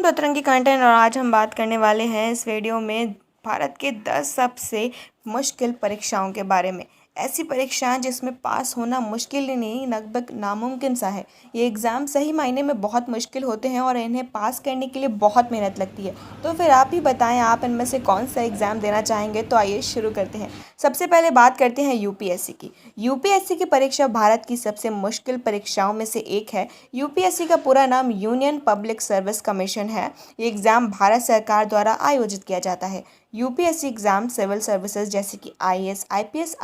Welcome to तरंगी content. और आज हम बात करने वाले हैं इस वीडियो में भारत के 10 सबसे मुश्किल परीक्षाओं के बारे में। ऐसी परीक्षाएं जिसमें पास होना मुश्किल ही नहीं, लगभग नामुमकिन सा है। ये एग्ज़ाम सही मायने में बहुत मुश्किल होते हैं और इन्हें पास करने के लिए बहुत मेहनत लगती है। तो फिर आप ही बताएं, आप इनमें से कौन सा एग्ज़ाम देना चाहेंगे। तो आइए शुरू करते हैं। सबसे पहले बात करते हैं यूपीएससी की। यूपीएससी की परीक्षा भारत की सबसे मुश्किल परीक्षाओं में से एक है। यूपीएससी का पूरा नाम यूनियन पब्लिक सर्विस कमीशन है। ये एग्ज़ाम भारत सरकार द्वारा आयोजित किया जाता है। यूपीएससी एग्ज़ाम सिविल सर्विसेज जैसे कि आईएएस, आईपीएस,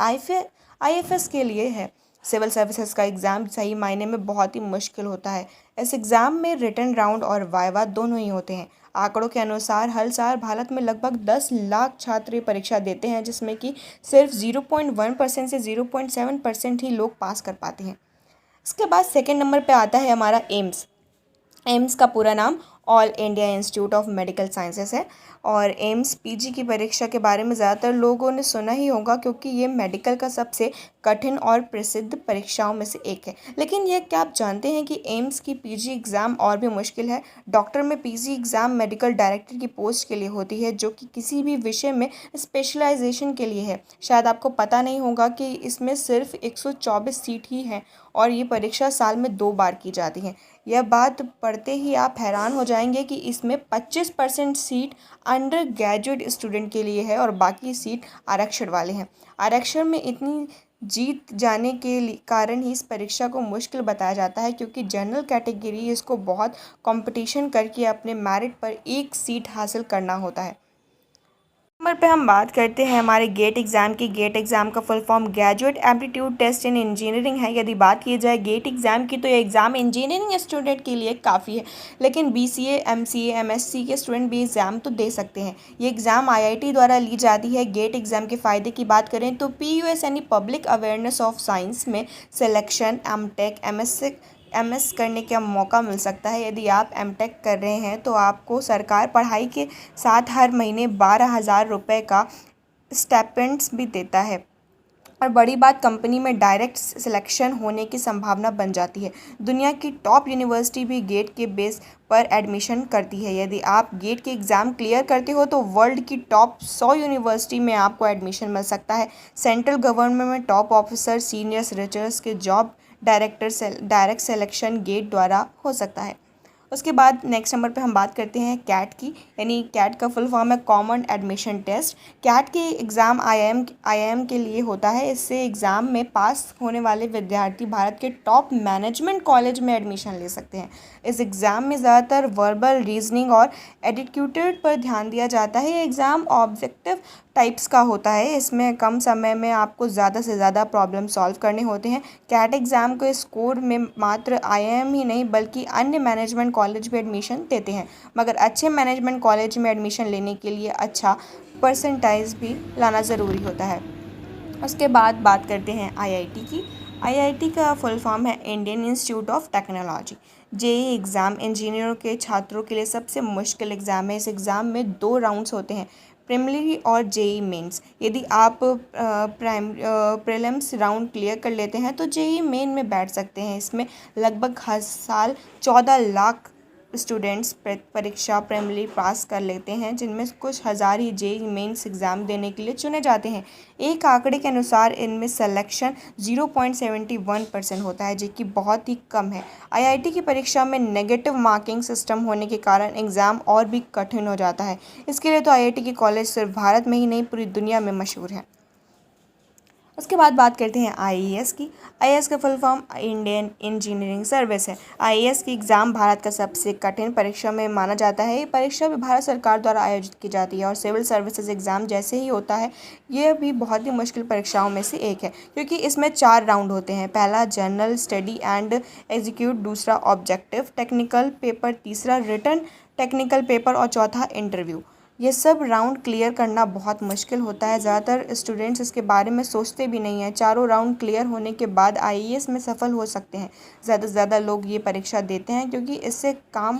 आईएफएस के लिए है। सिविल सर्विसेज का एग्ज़ाम सही मायने में बहुत ही मुश्किल होता है। इस एग्ज़ाम में रिटन राउंड और वाइवा दोनों ही होते हैं। आंकड़ों के अनुसार हर साल भारत में लगभग 10 लाख छात्र ये परीक्षा देते हैं, जिसमें कि सिर्फ 0.1% से 0.7% ही लोग पास कर पाते हैं। इसके बाद सेकेंड नंबर पे आता है हमारा एम्स। एम्स का पूरा नाम all India institute of medical sciences है। और एम्स पीजी की परीक्षा के बारे में ज़्यादातर लोगों ने सुना ही होगा, क्योंकि ये मेडिकल का सबसे कठिन और प्रसिद्ध परीक्षाओं में से एक है। लेकिन ये क्या आप जानते हैं कि एम्स की पीजी एग्ज़ाम और भी मुश्किल है। डॉक्टर में पीजी एग्ज़ाम मेडिकल डायरेक्टर की पोस्ट के लिए होती है, जो कि किसी भी विषय में स्पेशलाइजेशन के लिए है। शायद आपको पता नहीं होगा कि इसमें सिर्फ 124 सीट ही हैं और ये परीक्षा साल में 2 बार की जाती है। यह बात पढ़ते ही आप हैरान हो जाएंगे कि इसमें 25% सीट अंडर ग्रेजुएट स्टूडेंट के लिए है और बाकी सीट आरक्षण वाले हैं। आरक्षण में इतनी जीत जाने के कारण ही इस परीक्षा को मुश्किल बताया जाता है, क्योंकि जनरल कैटेगरी इसको बहुत कंपटीशन करके अपने मेरिट पर एक सीट हासिल करना होता है। नंबर पे हम बात करते हैं हमारे गेट एग्ज़ाम की। गेट एग्ज़ाम का full form graduate aptitude test in engineering है। यदि बात की जाए गेट एग्ज़ाम की, तो ये एग्ज़ाम इंजीनियरिंग स्टूडेंट के लिए काफ़ी है, लेकिन बीसीए, एमसीए, एमएससी के स्टूडेंट भी एग्ज़ाम तो दे सकते हैं। ये एग्ज़ाम आईआईटी द्वारा ली जाती है। गेट एग्ज़ाम के फ़ायदे की बात करें तो पीयूएस यानी पब्लिक अवेयरनेस ऑफ साइंस में सिलेक्शन, एमटेक, एमएस करने का मौका मिल सकता है। यदि आप एमटेक कर रहे हैं तो आपको सरकार पढ़ाई के साथ हर महीने 12,000 रुपये का स्टाइपेंड्स भी देता है। और बड़ी बात, कंपनी में डायरेक्ट सिलेक्शन होने की संभावना बन जाती है। दुनिया की टॉप यूनिवर्सिटी भी गेट के बेस पर एडमिशन करती है। यदि आप गेट के एग्ज़ाम क्लियर करते हो तो वर्ल्ड की टॉप 100 यूनिवर्सिटी में आपको एडमिशन मिल सकता है। सेंट्रल गवर्नमेंट में टॉप ऑफिसर, सीनियर रिसर्चर्स के जॉब डायरेक्ट सिलेक्शन गेट द्वारा हो सकता है। उसके बाद नेक्स्ट नंबर पे हम बात करते हैं कैट की। यानी कैट का फुल फॉर्म है कॉमन एडमिशन टेस्ट। कैट के एग्ज़ाम आईआईएम के लिए होता है। इससे एग्ज़ाम में पास होने वाले विद्यार्थी भारत के टॉप मैनेजमेंट कॉलेज में एडमिशन ले सकते हैं। इस एग्ज़ाम में ज़्यादातर वर्बल, रीजनिंग और एटीट्यूड पर ध्यान दिया जाता है। ये एग्ज़ाम ऑब्जेक्टिव टाइप्स का होता है। इसमें कम समय में आपको ज़्यादा से ज़्यादा प्रॉब्लम सॉल्व करने होते हैं। कैट एग्ज़ाम को स्कोर में मात्र आईआईएम ही नहीं बल्कि अन्य मैनेजमेंट कॉलेज भी एडमिशन देते हैं, मगर अच्छे मैनेजमेंट कॉलेज में एडमिशन लेने के लिए अच्छा परसेंटाइज भी लाना ज़रूरी होता है। उसके बाद बात करते हैं आईआईटी की। आईआईटी का फुल फॉर्म है Indian institute of technology. JEE exam इंजीनियरों के छात्रों के लिए सबसे मुश्किल एग्ज़ाम है। इस एग्ज़ाम में 2 राउंड्स होते हैं, प्रीलिमिनरी और जेईई मेंस। यदि आप प्रीलिम्स राउंड क्लियर कर लेते हैं तो जेईई मेन में बैठ सकते हैं। इसमें लगभग हर साल 14 लाख स्टूडेंट्स परीक्षा प्रीलिमिनरी पास कर लेते हैं, जिनमें कुछ हज़ार ही जेईई मेंस एग्ज़ाम देने के लिए चुने जाते हैं। एक आंकड़े के अनुसार इनमें सिलेक्शन 0.71% होता है, जो कि बहुत ही कम है। आईआईटी की परीक्षा में नेगेटिव मार्किंग सिस्टम होने के कारण एग्ज़ाम और भी कठिन हो जाता है। इसके लिए तो आईआईटी के कॉलेज सिर्फ भारत में ही नहीं, पूरी दुनिया में मशहूर हैं। उसके बाद बात करते हैं आईएएस की। आईएएस का full form Indian engineering service है। आईएएस की एग्ज़ाम भारत का सबसे कठिन परीक्षा में माना जाता है। ये परीक्षा भी भारत सरकार द्वारा आयोजित की जाती है और सिविल सर्विसेज एग्ज़ाम जैसे ही होता है। ये भी बहुत ही मुश्किल परीक्षाओं में से एक है, क्योंकि इसमें 4 राउंड होते हैं। पहला जनरल स्टडी एंड एग्जीक्यूट, दूसरा ऑब्जेक्टिव टेक्निकल पेपर, तीसरा रिटन टेक्निकल पेपर और चौथा इंटरव्यू। ये सब राउंड क्लियर करना बहुत मुश्किल होता है। ज़्यादातर स्टूडेंट्स इसके बारे में सोचते भी नहीं हैं। चारों राउंड क्लियर होने के बाद आईएएस में सफल हो सकते हैं। ज़्यादा से ज़्यादा लोग ये परीक्षा देते हैं, क्योंकि इससे काम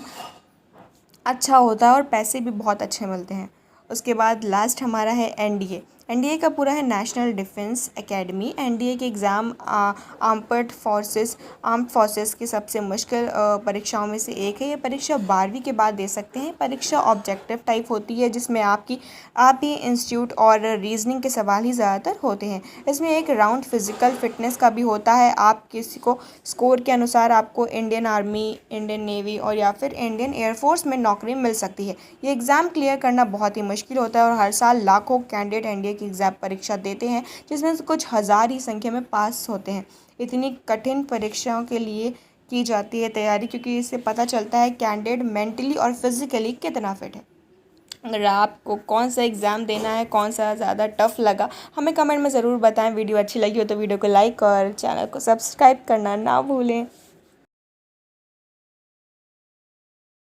अच्छा होता है और पैसे भी बहुत अच्छे मिलते हैं। उसके बाद लास्ट हमारा है एनडीए। एनडीए का पूरा है नेशनल डिफेंस एकेडमी। एनडीए के एग्ज़ाम आर्म्ड फोर्सेस की सबसे मुश्किल परीक्षाओं में से एक है। ये परीक्षा 12वीं के बाद दे सकते हैं। परीक्षा ऑब्जेक्टिव टाइप होती है, जिसमें आपकी इंस्टीट्यूट और रीजनिंग के सवाल ही ज़्यादातर होते हैं। इसमें एक राउंड फिजिकल फिटनेस का भी होता है। आप किसी को स्कोर के अनुसार आपको इंडियन आर्मी, इंडियन नेवी और या फिर इंडियन एयरफोर्स में नौकरी मिल सकती है। ये एग्ज़ाम क्लियर करना बहुत ही मुश्किल होता है और हर साल लाखों कैंडिडेट एनडीए की एग्ज़ाम परीक्षा देते हैं, जिसमें से कुछ हज़ार ही संख्या में पास होते हैं। इतनी कठिन परीक्षाओं के लिए की जाती है तैयारी, क्योंकि इससे पता चलता है कैंडिडेट मेंटली और फिज़िकली कितना फिट है। अगर आपको कौन सा एग्ज़ाम देना है, कौन सा ज़्यादा टफ लगा, हमें कमेंट में ज़रूर बताएं। वीडियो अच्छी लगी हो तो वीडियो को लाइक और चैनल को सब्सक्राइब करना ना भूलें।